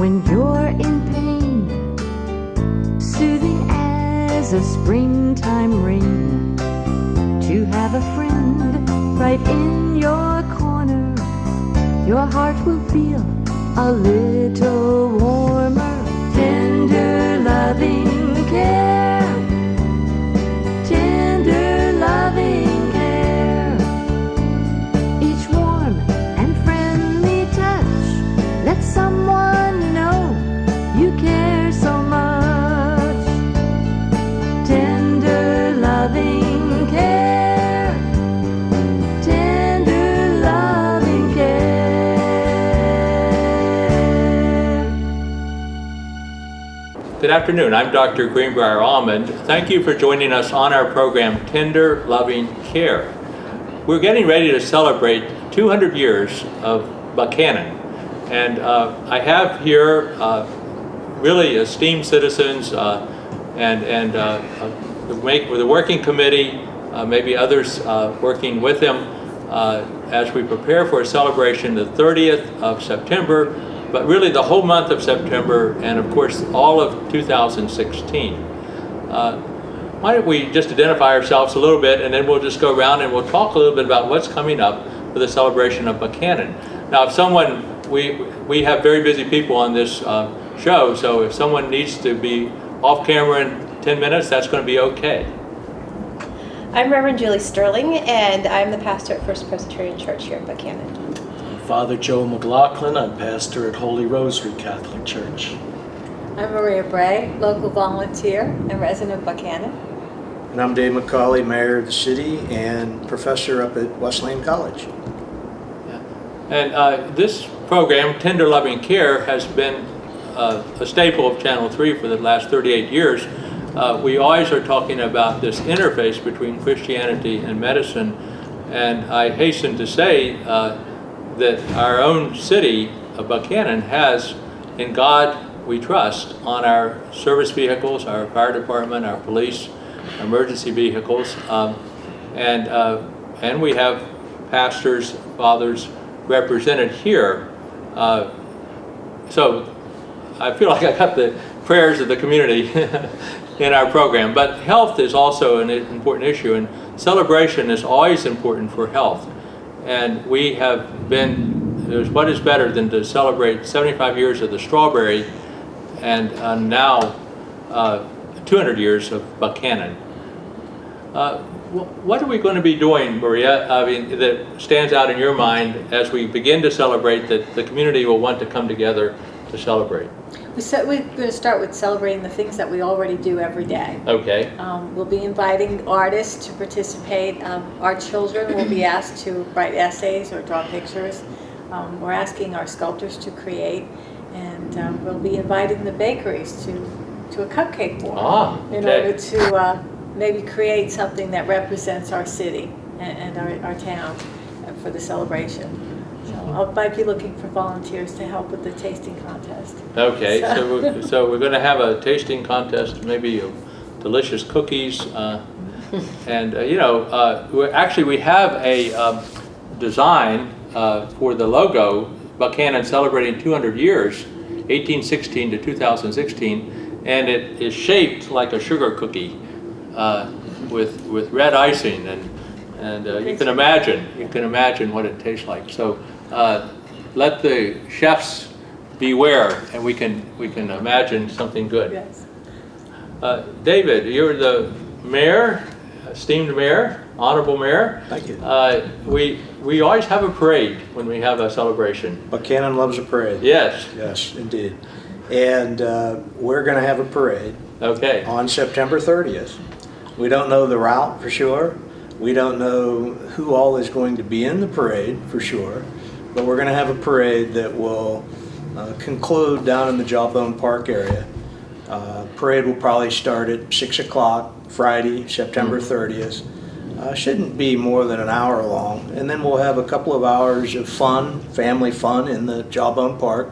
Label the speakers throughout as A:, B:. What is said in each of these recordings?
A: when you're in pain, soothing as a springtime rain, to have a friend right in your corner, your heart will feel a little warmer. Tender loving care, tender loving care, each warm and friendly touch lets someone know you care so much. Tender loving care, tender loving care.
B: Good afternoon, I'm Dr. Greenbrier Almond. Thank you for joining us on our program, Tender Loving Care. We're getting ready to celebrate 200 years of Buchanan. And I have here really esteemed citizens the working committee, maybe others working with them as we prepare for a celebration the 30th of September, but really the whole month of September and of course all of 2016. Why don't we just identify ourselves a little bit and then we'll just go around and we'll talk a little bit about what's coming up for the celebration of Buchanan. Now if someone, we have very busy people on this show, so if someone needs to be off camera in 10 minutes, that's going to be okay.
C: I'm Reverend Julie Sterling, and I'm the pastor at First Presbyterian Church here in Buchanan.
D: Father Joe McLaughlin, I'm pastor at Holy Rosary Catholic Church.
E: I'm Maria Bray, local volunteer and resident of Buchanan.
F: And I'm Dave McCauley, mayor of the city and professor up at Wesleyan College.
B: And this program, Tender Loving Care, has been a staple of Channel 3 for the last 38 years. We always are talking about this interface between Christianity and medicine. And I hasten to say that our own city of Buchanan has, in God we trust, on our service vehicles, our fire department, our police, emergency vehicles, and we have pastors, fathers represented here. So I feel like I got the prayers of the community in our program. But health is also an important issue, and celebration is always important for health. And we have been, what is better than to celebrate 75 years of the strawberry and now 200 years of Buchanan. What are we going to be doing, Maria, that stands out in your mind as we begin to celebrate that the community will want to come together to celebrate?
E: We're going to start with celebrating the things that we already do every day.
B: Okay.
E: We'll be inviting artists to participate. Our children will be asked to write essays or draw pictures. We're asking our sculptors to create, and we'll be inviting the bakeries to a cupcake board in order to maybe create something that represents our city and our town for the celebration. So I might be looking for volunteers to help with the tasting contest.
B: Okay, so we're going to have a tasting contest, maybe of delicious cookies, and we have a design for the logo, Buchanan celebrating 200 years, 1816 to 2016, and it is shaped like a sugar cookie with red icing, and you can imagine what it tastes like. So let the chefs beware, and we can imagine something good.
E: Yes.
B: David, you're the mayor, esteemed mayor, honorable mayor.
F: Thank you.
B: We always have a parade when we have a celebration.
F: Buchanan loves a parade.
B: Yes.
F: Yes, indeed. And we're going to have a parade on September 30th. We don't know the route for sure. We don't know who all is going to be in the parade for sure. But we're going to have a parade that will conclude down in the Jawbone Park area. Parade will probably start at 6 o'clock Friday, September 30th. Shouldn't be more than an hour long. And then we'll have a couple of hours of fun, family fun in the Jawbone Park.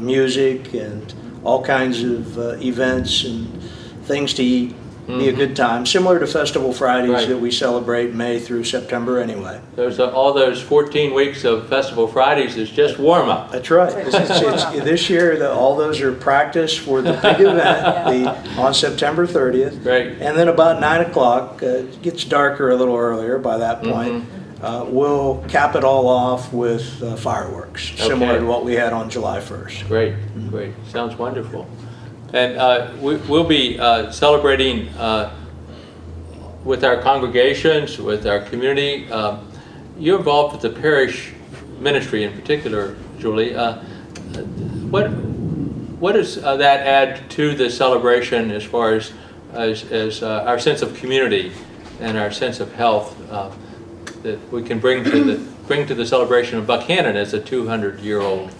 F: Music and all kinds of events and things to eat. Be a good time, similar to Festival Fridays
B: Right.
F: that we celebrate May through September anyway.
B: There's all those 14 weeks of Festival Fridays is just warm up.
F: That's right. This year, all those are practice for the big event on September 30th.
B: Right.
F: And then about 9 o'clock, it gets darker a little earlier by that point. We'll cap it all off with fireworks, similar to what we had on July 1st.
B: Great, great. Sounds wonderful. And we'll be celebrating with our congregations, with our community. You're involved with the parish ministry in particular, Julie. What does that add to the celebration as far as our sense of community and our sense of health that we can bring to the celebration of Buckhannon as a 200-year-old?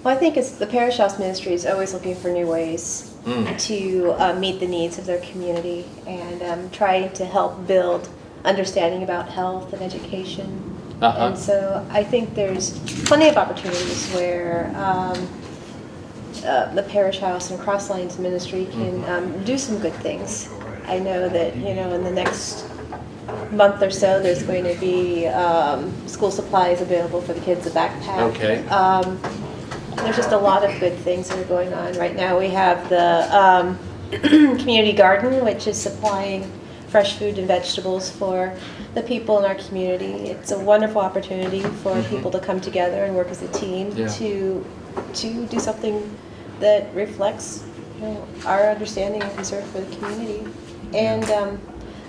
C: Well, I think it's the Parish House Ministry is always looking for new ways to meet the needs of their community and trying to help build understanding about health and education. And so I think there's plenty of opportunities where the Parish House and Cross Lines Ministry can do some good things. I know that, in the next month or so, there's going to be school supplies available for the kids, a backpack.
B: Okay.
C: There's just a lot of good things that are going on. Right now we have the community garden, which is supplying fresh food and vegetables for the people in our community. It's a wonderful opportunity for people to come together and work as a team to do something that reflects our understanding and concern for the community. And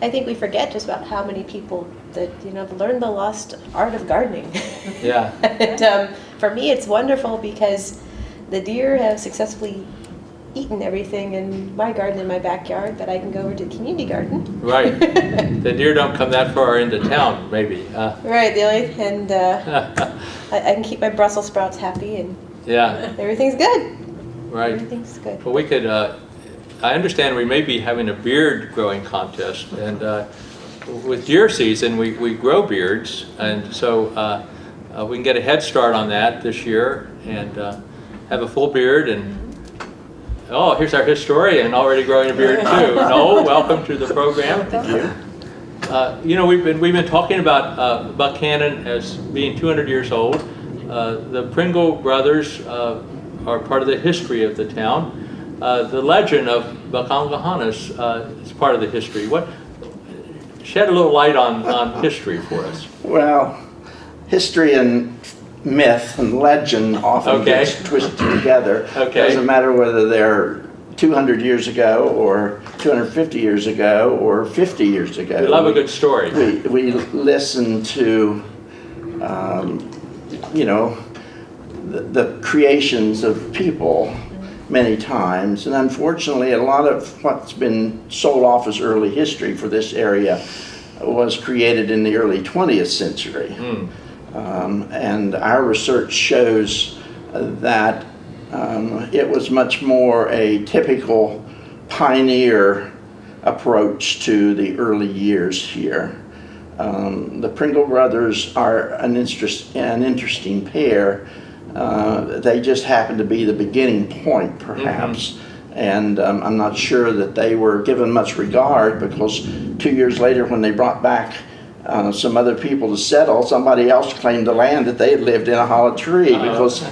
C: I think we forget just about how many people that have learned the lost art of gardening.
B: Yeah.
C: And for me, it's wonderful because the deer have successfully eaten everything in my garden in my backyard, but I can go over to the community garden.
B: Right. The deer don't come that far into town, maybe.
C: Right. And I can keep my Brussels sprouts happy, and everything's good.
B: Right.
C: Everything's good.
B: Well, we could. I understand we may be having a beard growing contest, and with deer season, we grow beards, and so we can get a head start on that this year and have a full beard. And oh, here's our historian already growing a beard too. Noel, welcome to the program. Thank you. We've been talking about Buckhannon as being 200 years old. The Pringle brothers are part of the history of the town. The legend of Buckhannon is part of the history. Shed a little light on history for us.
G: Well, history and myth and legend often gets twisted together. It doesn't matter whether they're 200 years ago or 250 years ago or 50 years ago.
B: We love a good story.
G: We listen to, the creations of people many times, and unfortunately a lot of what's been sold off as early history for this area was created in the early 20th century. And our research shows that it was much more a typical pioneer approach to the early years here. The Pringle brothers are an interesting pair. They just happened to be the beginning point, perhaps. And I'm not sure that they were given much regard, because 2 years later, when they brought back some other people to settle, somebody else claimed the land that they had lived in a hollow tree, because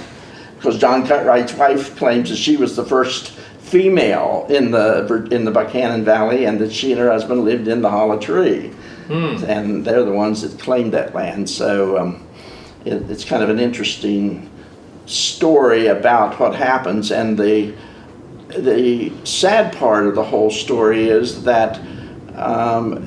G: John Cutright's wife claims that she was the first female in the Buckhannon Valley, and that she and her husband lived in the hollow tree. And they're the ones that claimed that land. So it's kind of an interesting story about what happens. And the sad part of the whole story is that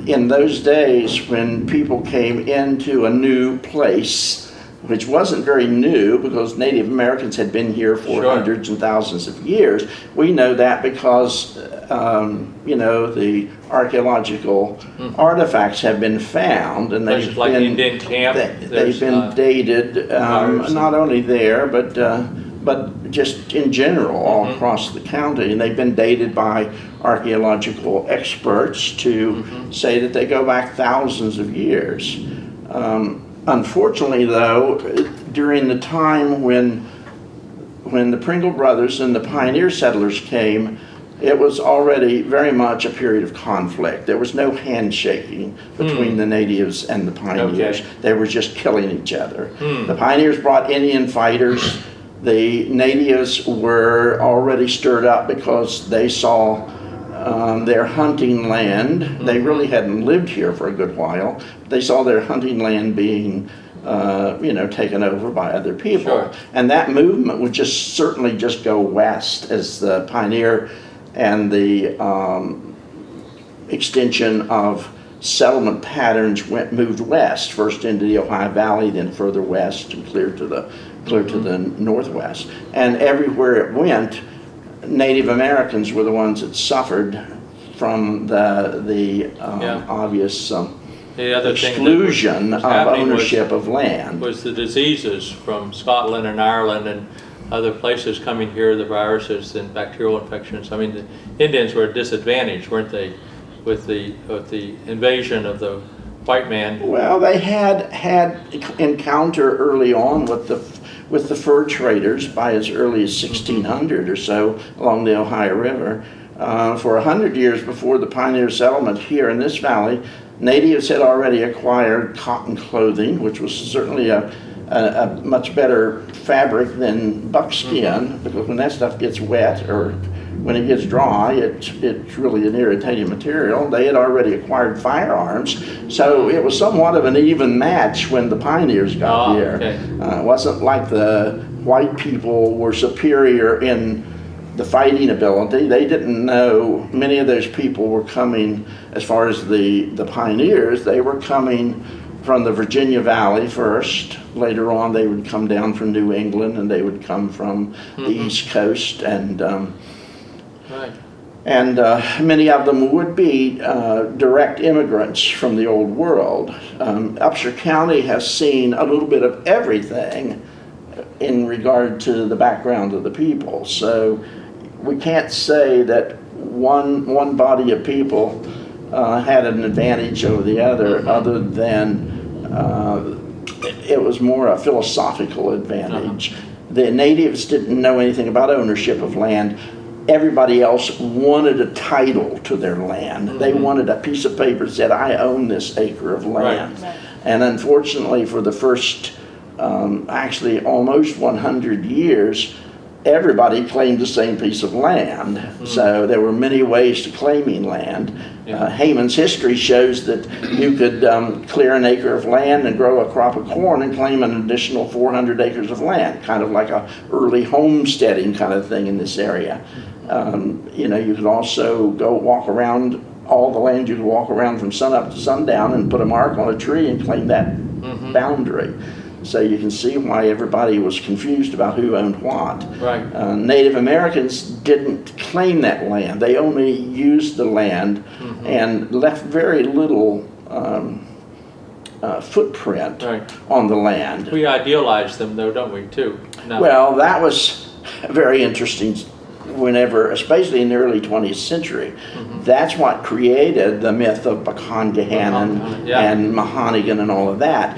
G: in those days, when people came into a new place, which wasn't very new because Native Americans had been here for hundreds and thousands of years, we know that because the archaeological artifacts have been found, and they've been dated not only there but just in general all across the county, and they've been dated by archaeological experts to say that they go back thousands of years. Unfortunately, though, during the time when the Pringle brothers and the pioneer settlers came, it was already very much a period of conflict. There was no handshaking between the natives and the pioneers.
B: Okay.
G: They were just killing each other. The pioneers brought Indian fighters. The natives were already stirred up because they saw their hunting land. They really hadn't lived here for a good while. They saw their hunting land being taken over by other people.
B: Sure.
G: And that movement would certainly just go west as the pioneer and the extension of settlement patterns moved west, first into the Ohio Valley, then further west and clear to the northwest. And everywhere it went, Native Americans were the ones that suffered from the obvious
B: The other
G: exclusion
B: thing that was
G: of
B: happening
G: ownership of land.
B: was the diseases from Scotland and Ireland and other places coming here, the viruses and bacterial infections. I mean, the Indians were at disadvantage, weren't they, with the invasion of the white man?
G: Well, they had encounter early on with the fur traders by as early as 1600 or so along the Ohio River. For 100 years before the pioneer settlement here in this valley, natives had already acquired cotton clothing, which was certainly a much better fabric than buckskin, because when that stuff gets wet or when it gets dry, it's really an irritating material. They had already acquired firearms, so it was somewhat of an even match when the pioneers got here.
B: Okay.
G: It wasn't like the white people were superior in the fighting ability. They didn't know, many of those people were coming, as far as the pioneers, they were coming from the Virginia Valley first. Later on, they would come down from New England, and they would come from the East Coast, and
B: Right.
G: and many of them would be direct immigrants from the Old World. Upshur County has seen a little bit of everything in regard to the background of the people. So we can't say that one body of people had an advantage over the other than it was more a philosophical advantage. The natives didn't know anything about ownership of land. Everybody else wanted a title to their land. They wanted a piece of paper that said, I own this acre of land.
E: Right.
G: And unfortunately, for the first actually almost 100 years, everybody claimed the same piece of land. So there were many ways to claiming land. Haman's history shows that you could clear an acre of land and grow a crop of corn and claim an additional 400 acres of land, kind of like a early homesteading kind of thing in this area. You could also go walk around all the land. You could walk around from sunup to sundown and put a mark on a tree and claim that boundary. So you can see why everybody was confused about who owned what.
B: Right.
G: Native Americans didn't claim that land. They only used the land and left very little footprint on the land.
B: We idealize them, though, don't we, too? No.
G: Well, that was very interesting whenever, especially in the early 20th century. That's what created the myth of Pakongahanan and Mahonigan and all of that.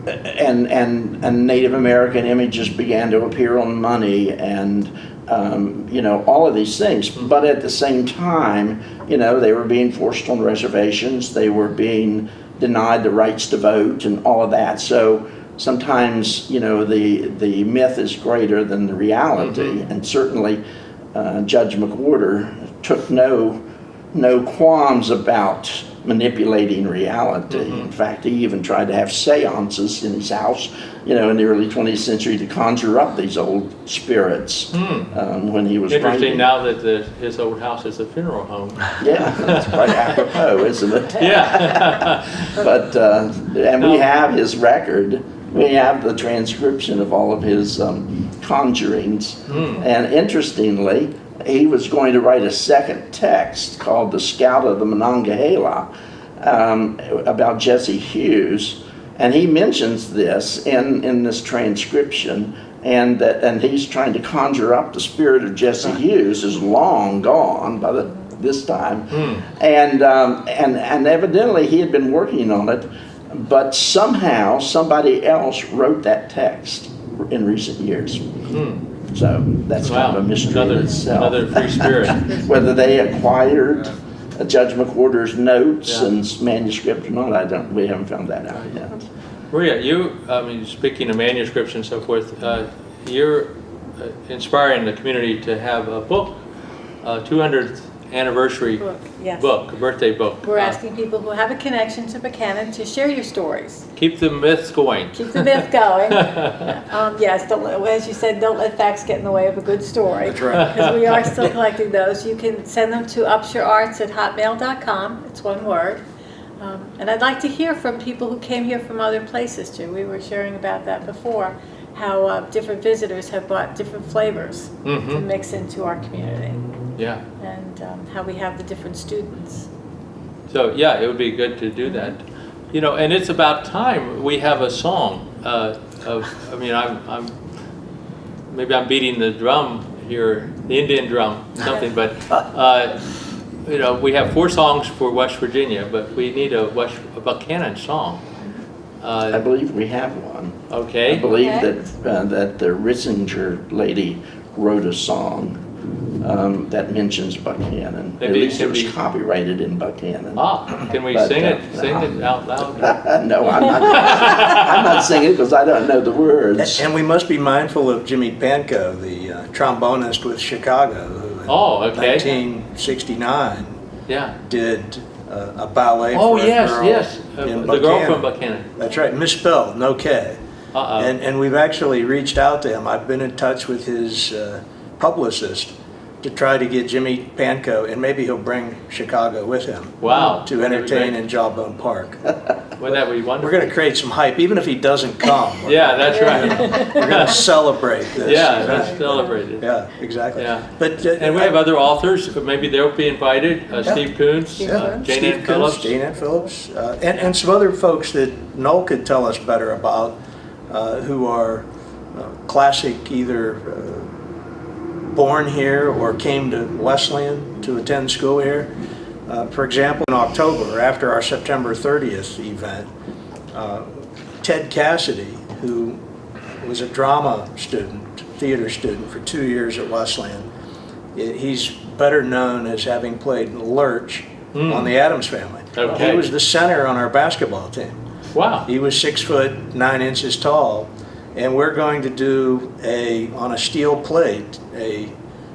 G: And Native American images began to appear on money and all of these things. But at the same time, they were being forced on reservations. They were being denied the rights to vote and all of that. So sometimes, the myth is greater than the reality. And certainly Judge McWhorter took no qualms about manipulating reality. In fact, he even tried to have seances in his house, in the early 20th century to conjure up these old spirits when he was
B: Interesting
G: writing.
B: now that his old house is a funeral home.
G: Yeah, that's quite apropos, isn't it?
B: Yeah.
G: But, and we have his record. We have the transcription of all of his conjurings. And interestingly, he was going to write a second text called The Scout of the Monongahela about Jesse Hughes, and he mentions this in this transcription, and he's trying to conjure up the spirit of Jesse Hughes, who's long gone by this time, and evidently he had been working on it, but somehow somebody else wrote that text in recent years. So that's kind of a mystery in itself.
B: Another free spirit.
G: Whether they acquired Judge McWhorter's notes
B: Yeah.
G: and manuscript or not, we haven't found that out yet.
B: Maria, speaking of manuscripts and so forth, you're inspiring the community to have a book, 200th anniversary
E: Book, yes.
B: book, a birthday book.
E: We're asking people who have a connection to Buchanan to share your stories.
B: Keep the myths going.
E: Keep the myth going. Yes, as you said, don't let facts get in the way of a good story.
F: That's right.
E: Because we are still collecting those. You can send them to upsyourarts@hotmail.com. It's one word. And I'd like to hear from people who came here from other places too. We were sharing about that before, how different visitors have brought different flavors to mix into our community.
B: Yeah.
E: And how we have the different students.
B: So yeah, it would be good to do that. And it's about time we have a song. Maybe I'm beating the drum here, the Indian drum, something. But we have 4 songs for West Virginia, but we need a Buchanan song.
G: I believe we have one.
B: Okay.
G: I believe
E: Okay.
G: that the Rissinger lady wrote a song that mentions Buchanan. At
B: Maybe it
G: least it
B: could
G: was
B: be-
G: copyrighted in Buchanan.
B: Can we
G: But,
B: sing it?
G: uh,
B: Sing it out loud.
G: No, I'm not. I'm not singing because I don't know the words.
F: And we must be mindful of Jimmy Pankow, the trombonist with Chicago, who in
B: Oh, okay.
F: 1969
B: Yeah.
F: did a ballet
B: Oh
F: for a
B: yes,
F: girl
B: yes.
F: in
B: The girl
F: Buchanan.
B: from Buchanan.
F: That's right, misspelled, no K.
B: Uh-oh.
F: And we've actually reached out to him. I've been in touch with his publicist to try to get Jimmy Pankow, and maybe he'll bring Chicago with him
B: Wow.
F: to entertain in Jawbone Park.
B: Wouldn't that be wonderful?
F: We're going to create some hype, even if he doesn't come.
B: Yeah, that's right.
F: We're going to celebrate this.
B: Yeah,
F: event.
B: let's celebrate it.
F: Yeah, exactly.
B: Yeah.
F: But
B: And we have other authors, maybe they'll be invited, Steve Coons,
E: Steve Coons.
B: Jane
F: Steve
B: Ann
F: Coons,
B: Phillips.
F: Jane Ann Phillips, and some other folks that Noel could tell us better about, who are classic, either born here or came to Wesleyan to attend school here. For example, in October, after our September 30th event, Ted Cassidy, who was a drama student, theater student for 2 years at Wesleyan, he's better known as having played Lurch on the Addams Family.
B: Okay.
F: He was the center on our basketball team.
B: Wow.
F: He was 6'9" tall, and we're going to do on a steel plate, a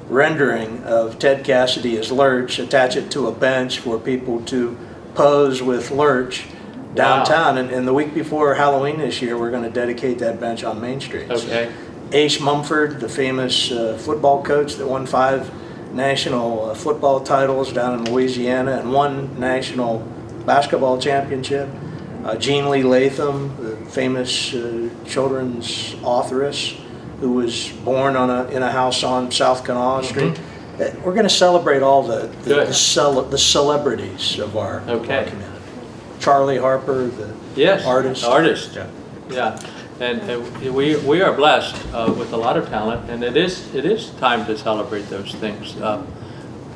F: rendering of Ted Cassidy as Lurch, attach it to a bench for people to pose with Lurch downtown. And the week before Halloween this year, we're going to dedicate that bench on Main Street.
B: Okay.
F: Ace Mumford, the famous football coach that won 5 national football titles down in Louisiana and 1 national basketball championship. Jean Lee Latham, the famous children's authoress who was born in a house on South Kanawha Street. We're going to celebrate all the celebrities of our community. Charlie Harper, the artist.
B: Artist. Yeah. And we are blessed with a lot of talent, and it is time to celebrate those things.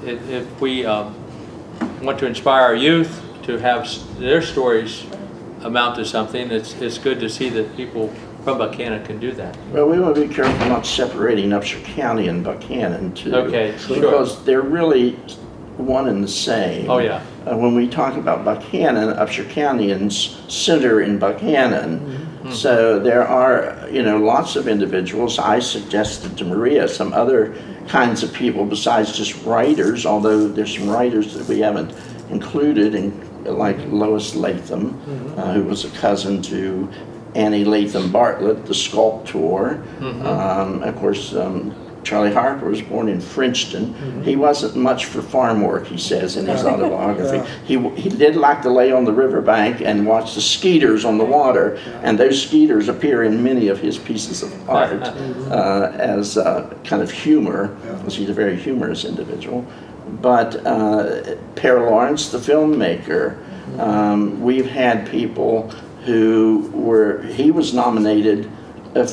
B: If we want to inspire our youth to have their stories amount to something, it's good to see that people from Buchanan can do that.
G: Well, we want to be careful not separating Upshur County and Buchanan too.
B: Okay, sure.
G: Because they're really one and the same.
B: Oh, yeah.
G: When we talk about Buchanan, Upshur Countyans center in Buchanan. So there are, lots of individuals. I suggested to Maria some other kinds of people besides just writers, although there's some writers that we haven't included, like Lois Latham, who was a cousin to Annie Latham Bartlett, the sculptor. Of course, Charlie Harper was born in Frenchton. He wasn't much for farm work, he says in his autobiography. He did like to lay on the riverbank and watch the skeeters on the water, and those skeeters appear in many of his pieces of art as kind of humor, because he's a very humorous individual. But Per Lawrence, the filmmaker, we've had people he was nominated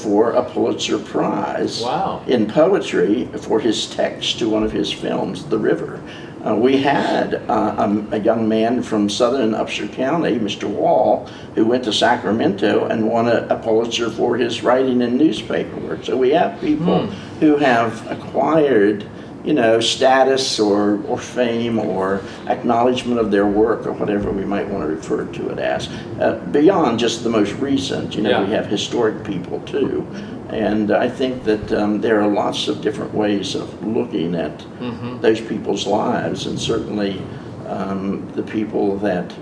G: for a Pulitzer Prize
B: Wow.
G: in poetry for his text to one of his films, The River. We had a young man from southern Upshur County, Mr. Wall, who went to Sacramento and won a Pulitzer for his writing in newspaper work. So we have people who have acquired, you know, status or fame or acknowledgement of their work or whatever we might want to refer to it as. Beyond just the most recent, you know, we have historic people too. And I think that there are lots of different ways of looking at those people's lives, and certainly the people that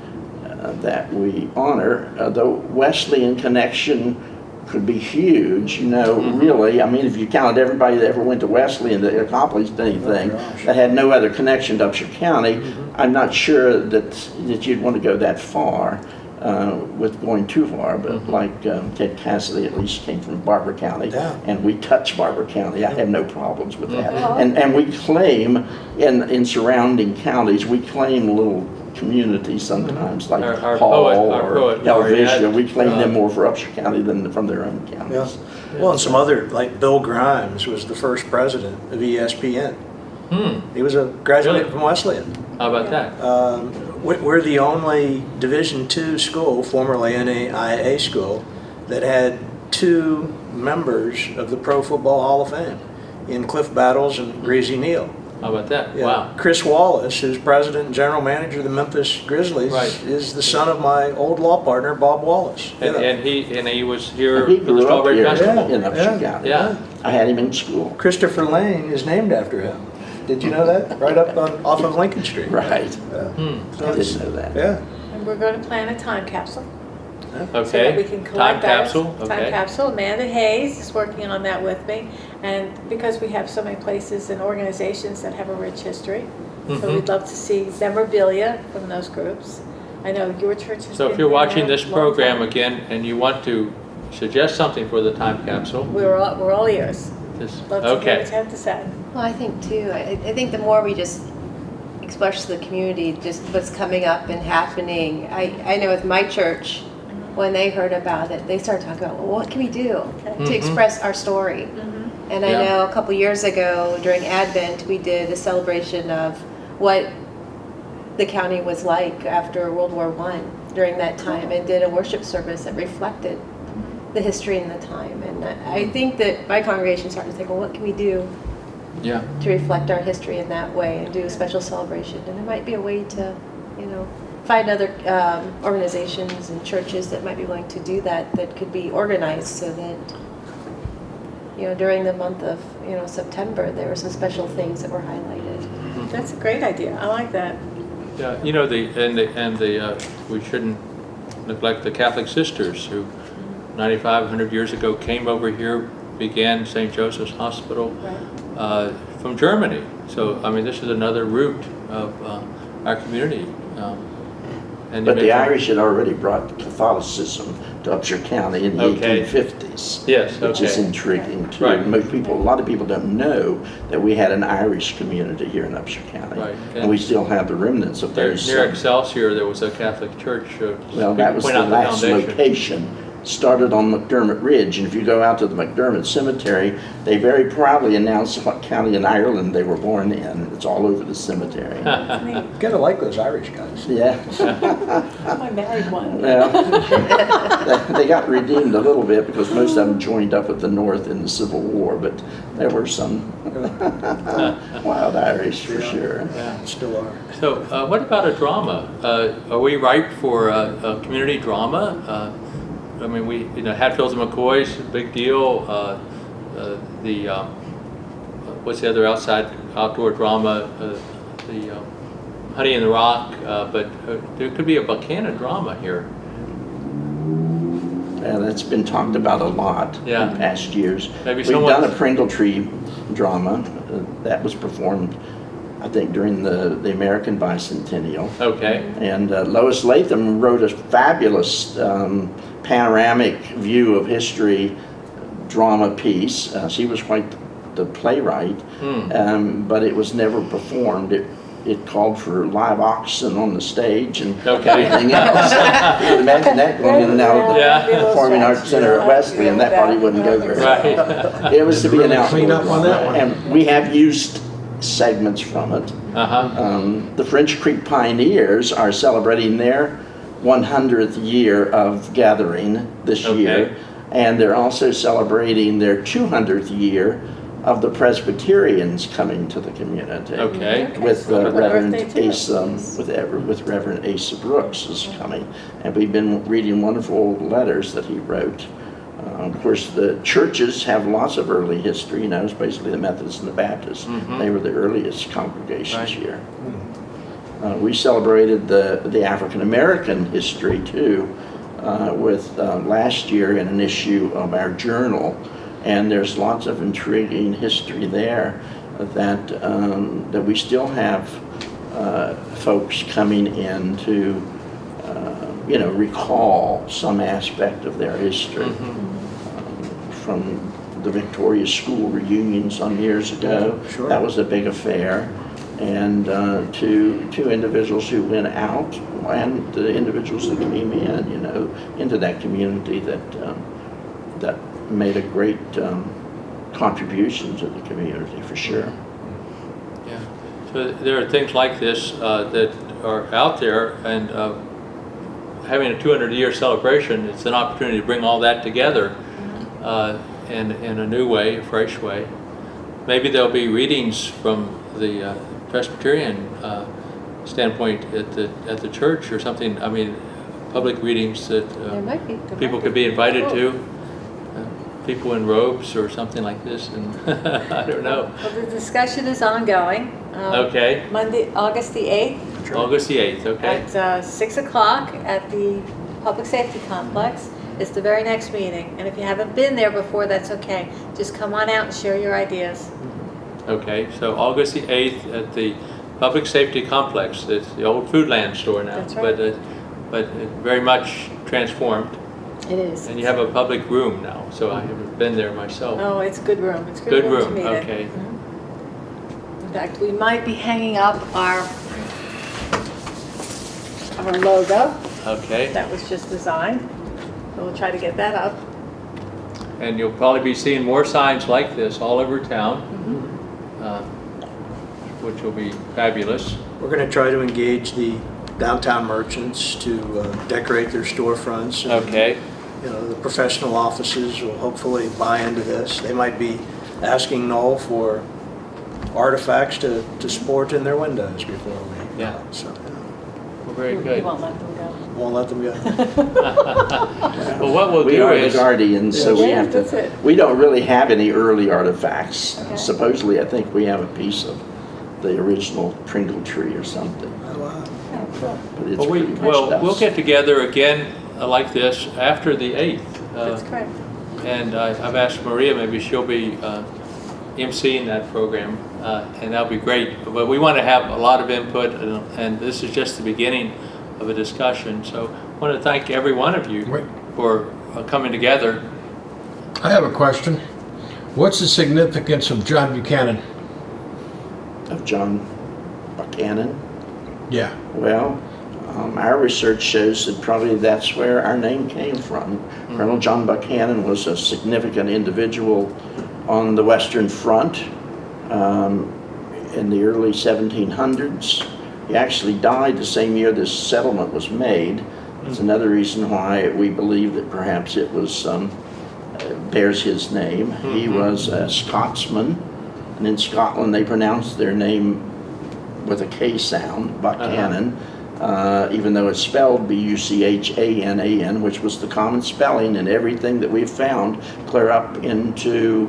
G: we honor. The Wesleyan connection could be huge, you know, really. I mean, if you counted everybody that ever went to Wesleyan that accomplished anything that had no other connection to Upshur County, I'm not sure that you'd want to go that far. With going too far, but like Ted Cassidy at least came from Barber County, and we touch Barber County. I have no problems with that. And we claim in surrounding counties, we claim little communities sometimes, like
B: Our
G: Hall
B: poet,
G: or Helvetia. We claim them more for Upshur County than from their own counties.
F: Well, and some other, like Bill Grimes was the first president of ESPN. He was a graduate from Wesleyan.
B: How about that?
F: We're the only Division II school, formerly NAIA school, that had 2 members of the Pro Football Hall of Fame in Cliff Battles and Greasy Neal.
B: How about that?
F: Yeah.
B: Wow.
F: Chris Wallace, who's president and general manager of the Memphis Grizzlies, is the son of my old law partner, Bob Wallace.
B: And he was here
G: He
B: for the
G: grew up
B: Strawberry
G: here
B: Festival.
G: in Upshur County.
B: Yeah.
G: I had him in school.
F: Christopher Lane is named after him. Did you know that? Right up off of Lincoln Street.
G: Right.
F: So
G: I didn't know that.
F: Yeah.
E: And we're going to plan a time capsule. So
B: Okay.
E: that we can collect
B: Time capsule.
E: Time
B: Okay.
E: capsule. Amanda Hayes is working on that with me. And because we have so many places and organizations that have a rich history, so we'd love to see memorabilia from those groups. I know your church has
B: So if
E: been
B: you're
E: there
B: watching
E: a
B: this
E: long
B: program
E: time.
B: again and you want to suggest something for the time capsule,
E: We're all ears.
B: just,
E: Love to hear
B: okay.
E: what you have to say.
C: Well, I think too, I think the more we just express to the community just what's coming up and happening. I know with my church, when they heard about it, they started talking about, well, what can we do to express our story? And I know a couple years ago during Advent, we did a celebration of what the county was like after World War I during that time, and did a worship service that reflected the history and the time. And I think that my congregation started to think, well, what can we do
B: Yeah.
C: to reflect our history in that way and do a special celebration? And there might be a way to, you know, find other organizations and churches that might be willing to do that, that could be organized so that, you know, during the month of, you know, September, there were some special things that were highlighted.
E: That's a great idea. I like that.
B: Yeah, you know, we shouldn't neglect the Catholic sisters who 9,500 years ago came over here, began St. Joseph's Hospital from Germany. So, I mean, this is another root of our community.
G: But the Irish had already brought Catholicism to Upshur County in the 1850s.
B: Yes,
G: which is intriguing too.
B: Right.
G: A lot of people don't know that we had an Irish community here in Upshur County.
B: Right.
G: And we still have the remnants of those.
B: Near Excelsior, there was a Catholic church.
G: Well, that was the last location. Started on McDermott Ridge, and if you go out to the McDermott Cemetery, they very proudly announce what county in Ireland they were born in. It's all over the cemetery.
F: You gotta like those Irish guys.
G: Yeah.
E: I married one.
G: Well, they got redeemed a little bit because most of them joined up with the North in the Civil War, but there were some wild Irish for sure.
B: Yeah.
F: Still are.
B: So, what about a drama? Are we ripe for a community drama? I mean, Hatfields and McCoys, big deal. What's the other outdoor drama? The Honey in the Rock. But there could be a Buchanan drama here.
G: And that's been talked about a lot in past years. We've done a Pringle Tree drama that was performed, I think, during the American Bicentennial.
B: Okay.
G: And Lois Latham wrote a fabulous panoramic view of history drama piece. She was quite the playwright, but it was never performed. It called for live oxen on the stage and everything else. You can imagine that going in and out of the Performing Arts Center at Wesley, and that probably wouldn't go very well. It was to be an outdoor
F: clean up on that one.
G: And we have used segments from it.
B: Uh-huh.
G: The French Creek Pioneers are celebrating their 100th year of gathering this
B: Okay.
G: year, and they're also celebrating their 200th year of the Presbyterians coming to the community.
B: Okay.
G: With
E: Happy
G: Reverend
E: birthday, too.
G: Asa, with Reverend Asa Brooks is coming, and we've been reading wonderful letters that he wrote. Of course, the churches have lots of early history. You know, it's basically the Methodists and the Baptists.
B: Mhm.
G: They were the earliest congregations
B: Right.
G: here. We celebrated the African American history too, with last year in an issue of our journal, and there's lots of intriguing history there that that we still have folks coming in to recall some aspect of their history. From the Victoria School reunion some years ago.
F: Sure.
G: That was a big affair. And to individuals who went out and the individuals that came in, into that community that made a great contribution to the community for sure.
B: Yeah. So there are things like this that are out there, and having a 200-year celebration, it's an opportunity to bring all that together in a new way, a fresh way. Maybe there'll be readings from the Presbyterian standpoint at the church or something. I mean, public readings that
C: There might be.
B: people could be invited to. People in robes or something like this, and I don't know.
E: Well, the discussion is ongoing.
B: Okay.
E: Monday, August the 8th,
B: August the 8th, okay.
E: at 6 o'clock at the Public Safety Complex. It's the very next meeting, and if you haven't been there before, that's okay. Just come on out and share your ideas.
B: Okay, so August the 8th at the Public Safety Complex. It's the old Foodland store now.
E: That's right.
B: But very much transformed.
C: It is.
B: And you have a public room now, so I haven't been there myself.
E: Oh, it's a good room. It's a
B: Good
E: to
B: room,
E: meet in.
B: okay.
E: In fact, we might be hanging up our logo
B: Okay,
E: that was just designed. So we'll try to get that up.
B: and you'll probably be seeing more signs like this all over town, which will be fabulous.
F: We're going to try to engage the downtown merchants to decorate their storefronts. And,
B: Okay,
F: the professional offices will hopefully buy into this. They might be asking Noel for artifacts to sport in their windows before we
B: Yeah.
F: So,
B: well, very
E: We
B: good.
E: won't let them go.
F: won't let them go.
B: Well, what we'll
G: We
B: do
G: are the
B: is,
G: guardians, so we
E: Yeah,
G: have
E: that's
G: to.
E: it.
G: We don't really have any early artifacts.
E: Okay.
G: Supposedly, I think we have a piece of the original Pringle tree or something,
F: Oh, wow.
E: Oh, cool.
G: but it's
B: well,
G: pretty much
B: we'll
G: dust.
B: get together again like this after the 8th.
E: That's correct.
B: And I've asked Maria, maybe she'll be emceeing that program, and that'll be great. But we want to have a lot of input, and this is just the beginning of a discussion. So I want to thank every one of you
H: Wait.
B: for coming together.
H: I have a question. What's the significance of John Buchanan?
G: Of John Buchanan.
H: Yeah.
G: Well, our research shows that probably that's where our name came from. Colonel John Buchanan was a significant individual on the Western Front in the early 1700s. He actually died the same year this settlement was made. It's another reason why we believe that perhaps it was bears his name. He was a Scotsman, and in Scotland they pronounced their name with a K sound, Buchanan, even though it's spelled Buchanan, which was the common spelling in everything that we've found clear up into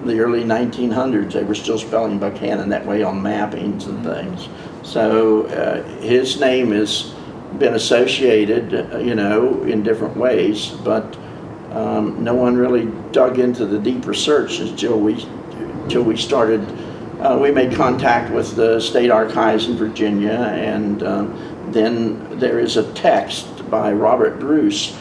G: the early 1900s. They were still spelling Buchanan that way on mappings and things. So his name has been associated, in different ways, but no one really dug into the deep research until we started. We made contact with the state archives in Virginia, and then there is a text by Robert Bruce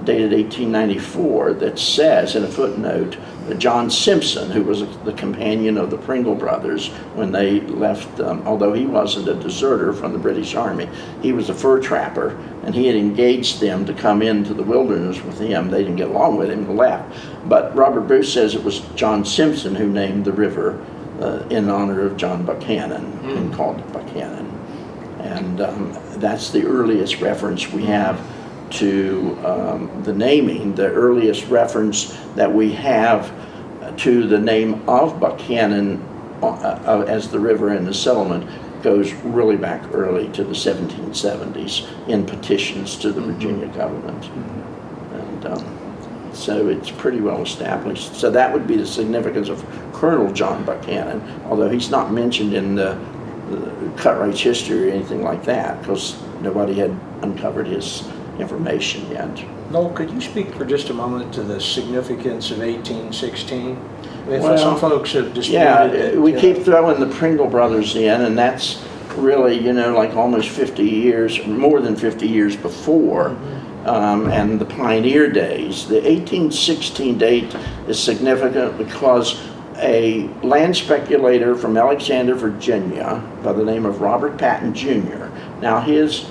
G: dated 1894 that says in a footnote that John Simpson, who was the companion of the Pringle brothers when they left, although he wasn't a deserter from the British Army, he was a fur trapper, and he had engaged them to come into the wilderness with him. They didn't get along with him and left. But Robert Bruce says it was John Simpson who named the river in honor of John Buchanan and called it Buchanan. And that's the earliest reference we have to the naming. The earliest reference that we have to the name of Buchanan as the river and the settlement goes really back early to the 1770s in petitions to the Virginia government. And so it's pretty well established. So that would be the significance of Colonel John Buchanan, although he's not mentioned in the Cutrights history or anything like that, because nobody had uncovered his information yet.
F: Noel, could you speak for just a moment to the significance of 1816?
G: Well,
F: some folks have disputed
G: yeah, we keep throwing the Pringle brothers in, and that's really, like almost 50 years, more than 50 years before, and the pioneer days. The 1816 date is significant because a land speculator from Alexander, Virginia, by the name of Robert Patton Jr. Now, his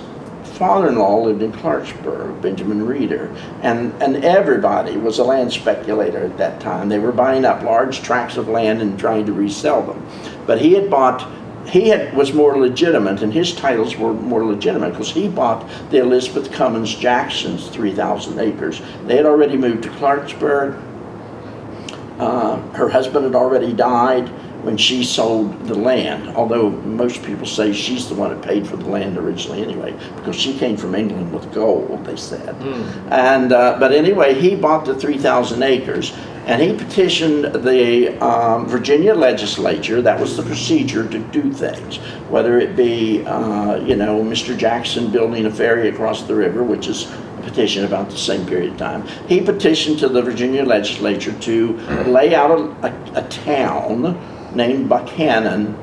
G: father-in-law lived in Clarksburg, Benjamin Reeder, and everybody was a land speculator at that time. They were buying up large tracts of land and trying to resell them. But he was more legitimate, and his titles were more legitimate because he bought the Elizabeth Cummins Jackson's 3,000 acres. They had already moved to Clarksburg. Her husband had already died when she sold the land, although most people say she's the one that paid for the land originally anyway, because she came from England with gold, they said. And but anyway, he bought the 3,000 acres, and he petitioned the Virginia legislature. That was the procedure to do things, whether it be Mr. Jackson building a ferry across the river, which is a petition about the same period of time. He petitioned to the Virginia legislature to lay out a town named Buchanan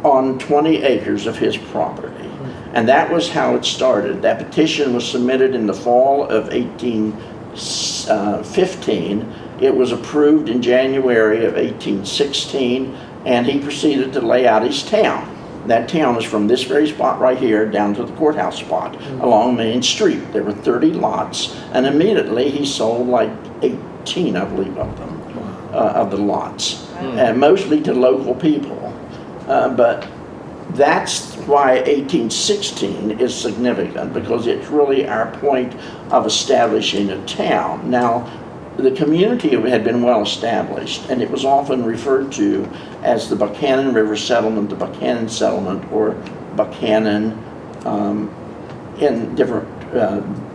G: on 20 acres of his property. And that was how it started. That petition was submitted in the fall of 1815. It was approved in January of 1816, and he proceeded to lay out his town. That town is from this very spot right here down to the courthouse spot along Main Street. There were 30 lots, and immediately he sold like 18, I believe, of them, of the lots. And mostly to local people. But that's why 1816 is significant, because it's really our point of establishing a town. Now, the community had been well established, and it was often referred to as the Buchanan River Settlement, the Buchanan Settlement, or Buchanan in different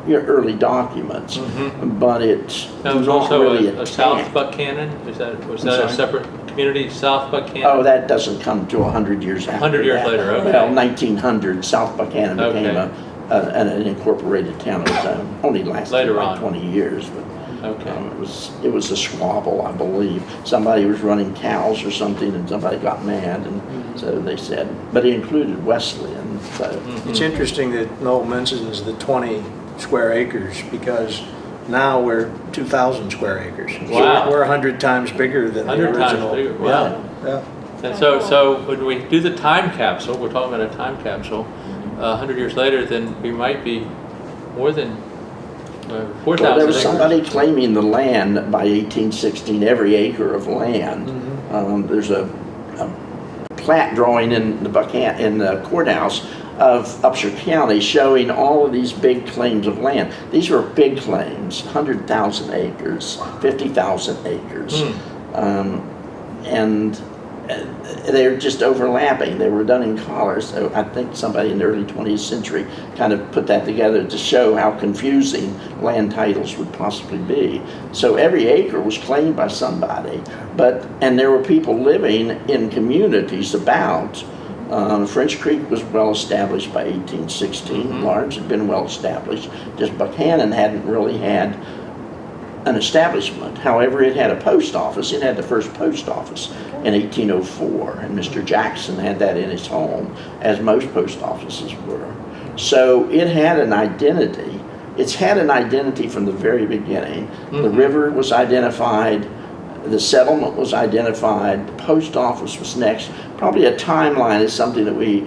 G: early documents, but it
B: was also
G: really
B: a South Buchanan. Was that a separate community, South Buchanan?
G: Oh, that doesn't come to 100 years after.
B: 100 years later, okay.
G: Well, 1900, South Buchanan became an incorporated town of its own. Only lasted
B: later
G: about
B: on
G: 20 years, but
B: okay.
G: It was a squabble, I believe. Somebody was running cows or something, and somebody got mad, and so they said. But it included Wesleyan. So
F: It's interesting that Noel mentions the 20 square acres, because now we're 2,000 square acres.
B: Wow.
F: We're 100 times bigger than the
B: 100 times
F: original.
B: bigger, wow.
F: Yeah.
B: And so when we do the time capsule, we're talking about a time capsule, 100 years later, then we might be more than 4,000
G: well, there was
B: acres.
G: somebody claiming the land by 1816, every acre of land. There's a plat drawing in the courthouse of Upshur County showing all of these big claims of land. These were big claims, 100,000 acres, 50,000 acres. And they're just overlapping. They were done in collars. So I think somebody in the early 20th century kind of put that together to show how confusing land titles would possibly be. So every acre was claimed by somebody, and there were people living in communities about. French Creek was well established by 1816. Large had been well established. Just Buchanan hadn't really had an establishment. However, it had a post office. It had the first post office in 1804, and Mr. Jackson had that in his home, as most post offices were. So it had an identity. It's had an identity from the very beginning. The river was identified. The settlement was identified. The post office was next. Probably a timeline is something that we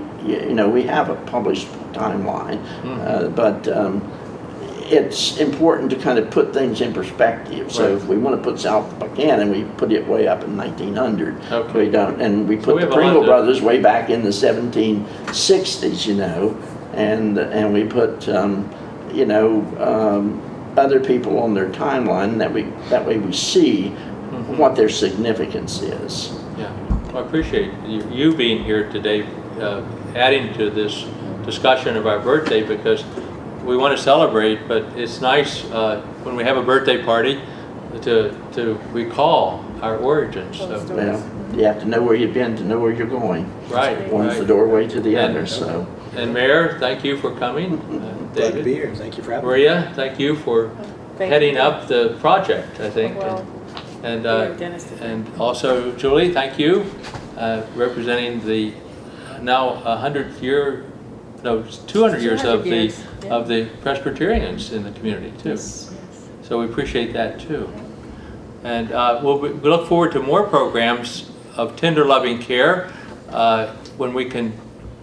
G: have a published timeline, but it's important to kind of put things in perspective. So
B: Right.
G: if we want to put South Buchanan, we put it way up in 1900.
B: Okay.
G: We don't, and we
B: So
G: put
B: we
G: the
B: have a lot
G: Pringle
B: to-
G: brothers way back in the 1760s, you know, and we put, other people on their timeline, that way we see what their significance is.
B: Yeah, well, I appreciate you being here today, adding to this discussion of our birthday, because we want to celebrate, but it's nice when we have a birthday party to recall our origins. So,
G: Well, you have to know where you've been to know where you're going.
B: right,
G: One's the
B: right.
G: doorway to the
B: And-
G: other, so.
B: And Mayor, thank you for coming.
F: Glad to
B: David,
F: be here. Thank you for having me.
B: Maria, thank you for
E: Thank
B: heading
E: you.
B: up the project, I think.
E: Well,
B: And,
E: yeah, Dennis did.
B: and also Julie, thank you, representing the now 200 years of
E: 200
B: the
E: years, yeah.
B: of the Presbyterians in the community too.
E: Yes.
B: So we appreciate that too. And we look forward to more programs of tender loving care when we can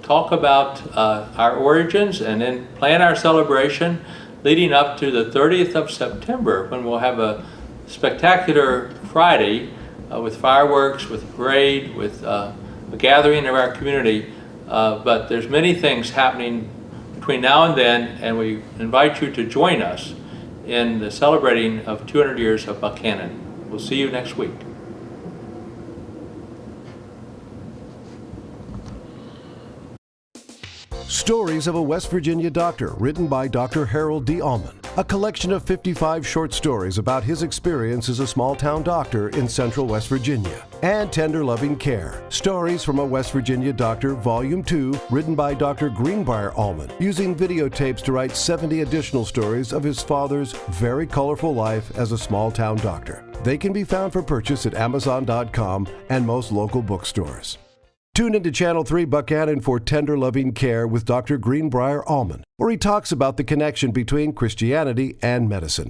B: talk about our origins and then plan our celebration leading up to the 30th of September, when we'll have a spectacular Friday with fireworks, with a parade, with a gathering of our community. But there's many things happening between now and then, and we invite you to join us in the celebrating of 200 years of Buchanan. We'll see you next week.
I: Stories of a West Virginia Doctor, written by Dr. Harold D. Allman. A collection of 55 short stories about his experience as a small-town doctor in central West Virginia. And Tender Loving Care. Stories from a West Virginia Doctor, Volume 2, written by Dr. Greenbrier Allman, using videotapes to write 70 additional stories of his father's very colorful life as a small-town doctor. They can be found for purchase at Amazon.com and most local bookstores. Tune into Channel 3 Buchanan for Tender Loving Care with Dr. Greenbrier Allman, where he talks about the connection between Christianity and medicine.